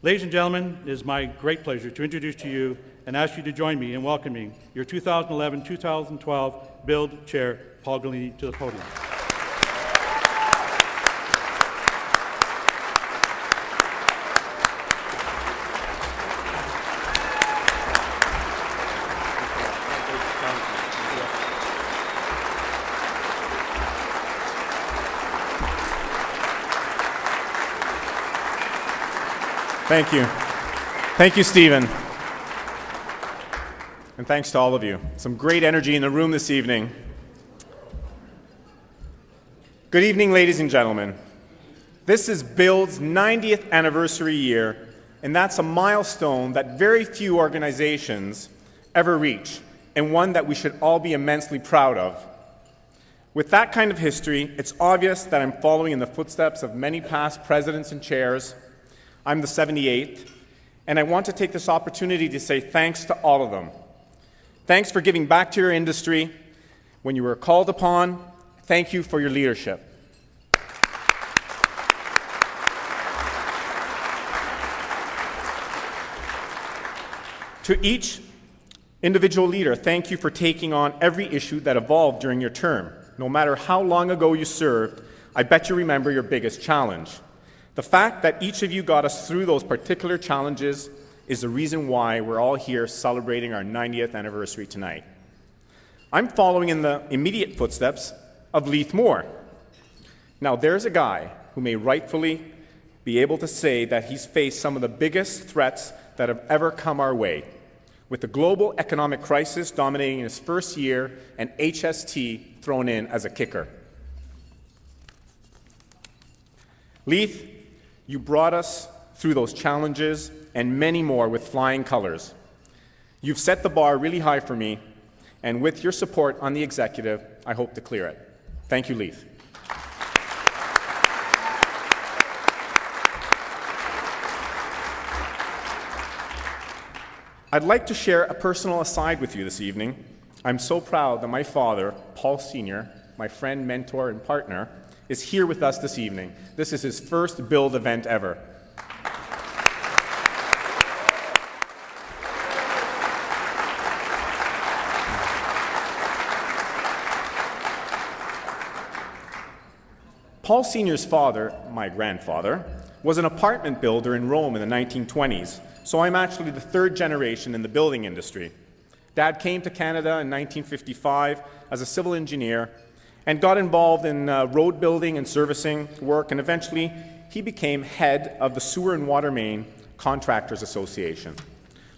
Ladies and gentlemen, it is my great pleasure to introduce to you and ask you to join me in welcoming your 2011-2012 Build Chair, Paul Golini, to the podium. Thank you. Thank you, Stephen. And thanks to all of you. Some great energy in the room this evening. Good evening, ladies and gentlemen. This is Build's 90th anniversary year, and that's a milestone that very few organizations ever reach, and one that we should all be immensely proud of. With that kind of history, it's obvious that I'm following in the footsteps of many past presidents and chairs. I'm the 78th, and I want to take this opportunity to say thanks to all of them. Thanks for giving back to your industry when you were called upon. Thank you for your leadership. To each individual leader, thank you for taking on every issue that evolved during your term. No matter how long ago you served, I bet you remember your biggest challenge. The fact that each of you got us through those particular challenges is the reason why we're all here celebrating our 90th anniversary tonight. I'm following in the immediate footsteps of Leith Moore. Now, there's a guy who may rightfully be able to say that he's faced some of the biggest threats that have ever come our way, with the global economic crisis dominating his first year and HST thrown in as a kicker. Leith, you brought us through those challenges and many more with flying colors. You've set the bar really high for me, and with your support on the executive, I hope to clear it. Thank you, Leith. I'd like to share a personal aside with you this evening. I'm so proud that my father, Paul Sr., my friend, mentor, and partner, is here with us this evening. This is his first Build event ever. Paul Sr.'s father, my grandfather, was an apartment builder in Rome in the 1920s, so I'm actually the third generation in the building industry. Dad came to Canada in 1955 as a civil engineer and got involved in road building and servicing work, and eventually he became head of the Sewer and Water Main Contractors Association.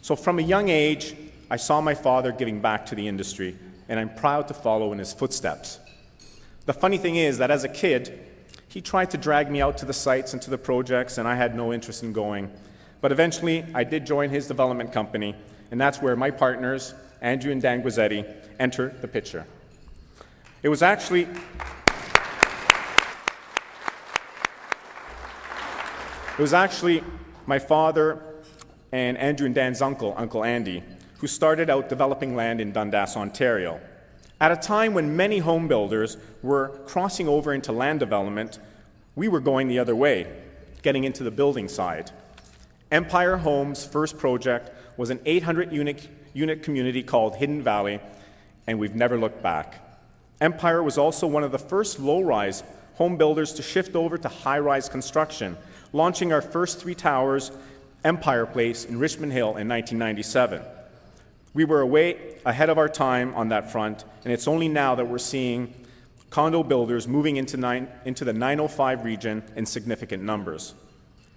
So from a young age, I saw my father giving back to the industry, and I'm proud to follow in his footsteps. The funny thing is that as a kid, he tried to drag me out to the sites and to the projects, and I had no interest in going. But eventually, I did join his development company, and that's where my partners, Andrew and Dan Guizzetti, entered the picture. It was actually my father and Andrew and Dan's uncle, Uncle Andy, who started out developing land in Dundas, Ontario. At a time when many home builders were crossing over into land development, we were going the other way, getting into the building side. Empire Homes' first project was an 800-unit community called Hidden Valley, and we've never looked back. Empire was also one of the first low-rise home builders to shift over to high-rise construction, launching our first 3 towers, Empire Place in Richmond Hill in 1997. We were way ahead of our time on that front, and it's only now that we're seeing condo builders moving into the 905 region in significant numbers.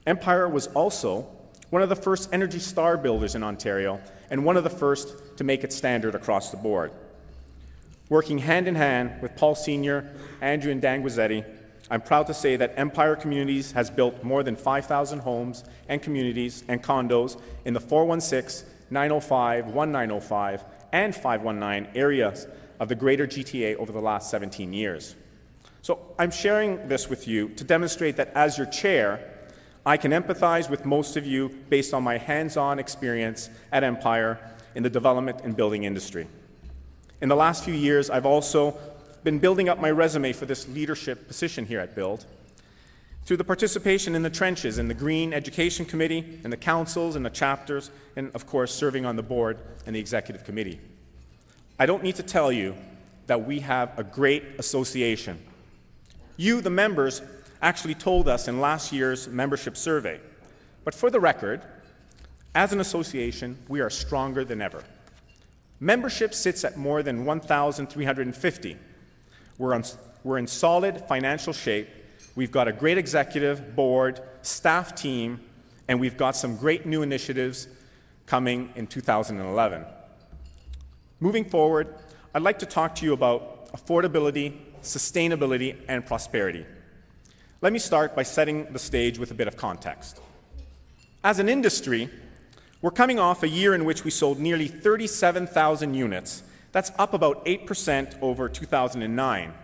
Empire was also one of the first Energy Star builders in Ontario, and one of the first to make it standard across the board. Working hand in hand with Paul Sr., Andrew and Dan Guizzetti, I'm proud to say that Empire Communities has built more than 5,000 homes and communities and condos in the 416, 905, 1905, and 519 areas of the greater GTA over the last 17 years. So I'm sharing this with you to demonstrate that as your chair, I can empathize with most of you based on my hands-on experience at Empire in the development and building industry. In the last few years, I've also been building up my resume for this leadership position here at Build. through the participation in the trenches, in the Green Education Committee, in the councils, and the chapters, and of course, serving on the board and the executive committee. I don't need to tell you that we have a great association. You, the members, actually told us in last year's membership survey. But for the record, as an association, we are stronger than ever. Membership sits at more than 1,350. We're in solid financial shape. We've got a great executive, board, staff team, and we've got some great new initiatives coming in 2011. Moving forward, I'd like to talk to you about affordability, sustainability, and prosperity. Let me start by setting the stage with a bit of context. As an industry, we're coming off a year in which we sold nearly 37,000 units. That's up about 8% over 2009.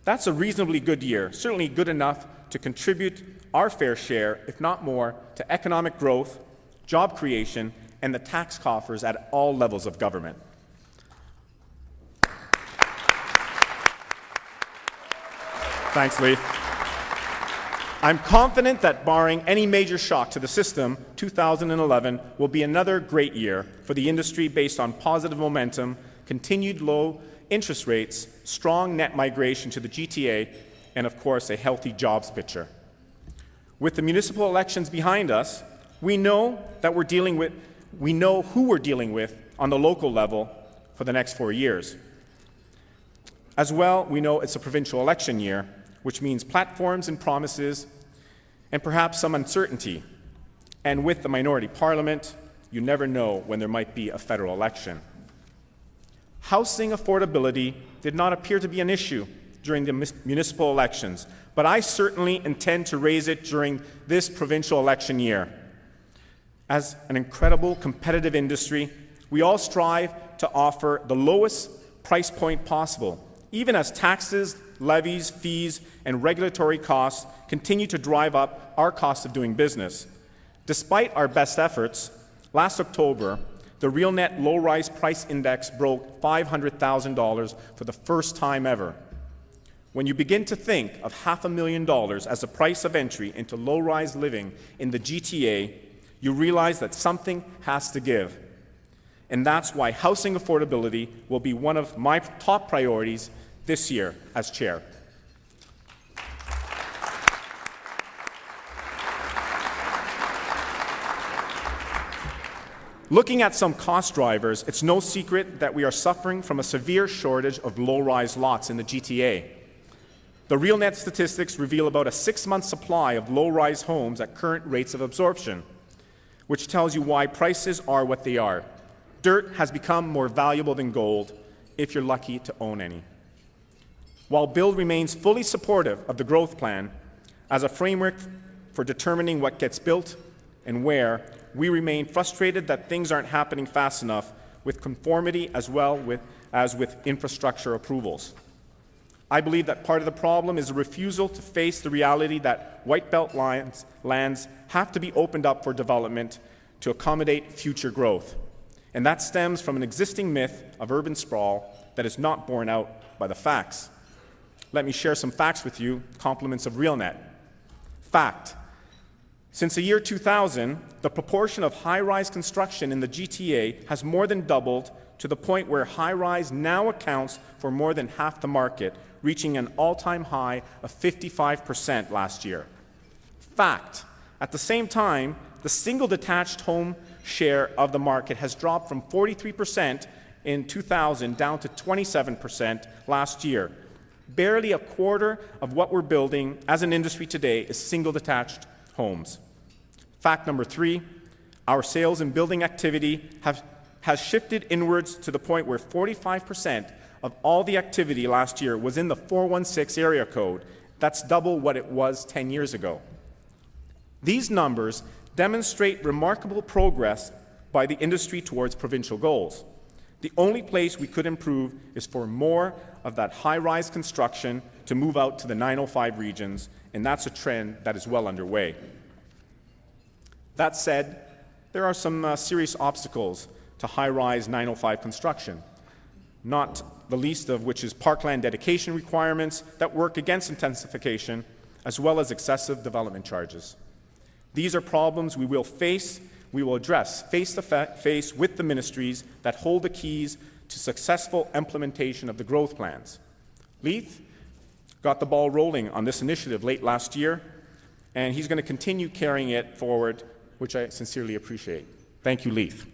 That's a reasonably good year, certainly good enough to contribute our fair share, if not more, to economic growth, job creation, and the tax coffers at all levels of government. Thanks, Lee. I'm confident that barring any major shock to the system, 2011 will be another great year for the industry based on positive momentum, continued low interest rates, strong net migration to the GTA, and of course, a healthy jobs picture. With the municipal elections behind us, we know who we're dealing with on the local level for the next 4 years. As well, we know it's a provincial election year, which means platforms and promises and perhaps some uncertainty. And with the minority parliament, you never know when there might be a federal election. Housing affordability did not appear to be an issue during the municipal elections, but I certainly intend to raise it during this provincial election year. As an incredible competitive industry, we all strive to offer the lowest price point possible, even as taxes, levies, fees, and regulatory costs continue to drive up our cost of doing business. Despite our best efforts, last October, the RealNet Low-Rise Price Index broke $500,000 for the first time ever. When you begin to think of $500,000 as a price of entry into low-rise living in the GTA, you realize that something has to give. And that's why housing affordability will be one of my top priorities this year as chair. Looking at some cost drivers, it's no secret that we are suffering from a severe shortage of low-rise lots in the GTA. The RealNet statistics reveal about a 6-month supply of low-rise homes at current rates of absorption, which tells you why prices are what they are. Dirt has become more valuable than gold, if you're lucky to own any. While Build remains fully supportive of the growth plan as a framework for determining what gets built and where, we remain frustrated that things aren't happening fast enough with conformity as well as with infrastructure approvals. I believe that part of the problem is a refusal to face the reality that White Belt lands have to be opened up for development to accommodate future growth. And that stems from an existing myth of urban sprawl that is not borne out by the facts. Let me share some facts with you, compliments of RealNet. Fact: since the year 2000, the proportion of high-rise construction in the GTA has more than doubled to the point where high-rise now accounts for more than half the market, reaching an all-time high of 55% last year. Fact: at the same time, the single detached home share of the market has dropped from 43% in 2000 down to 27% last year. Barely a quarter of what we're building as an industry today is single detached homes. Fact number 3, our sales and building activity has shifted inwards to the point where 45% of all the activity last year was in the 416 area code. That's double what it was 10 years ago. These numbers demonstrate remarkable progress by the industry towards provincial goals. The only place we could improve is for more of that high-rise construction to move out to the 905 regions, and that's a trend that is well underway. That said, there are some serious obstacles to high-rise 905 construction, not the least of which is parkland dedication requirements that work against intensification, as well as excessive development charges. These are problems we will address face to face with the ministries that hold the keys to successful implementation of the growth plans. Leith got the ball rolling on this initiative late last year, and he's going to continue carrying it forward, which I sincerely appreciate. Thank you, Leith.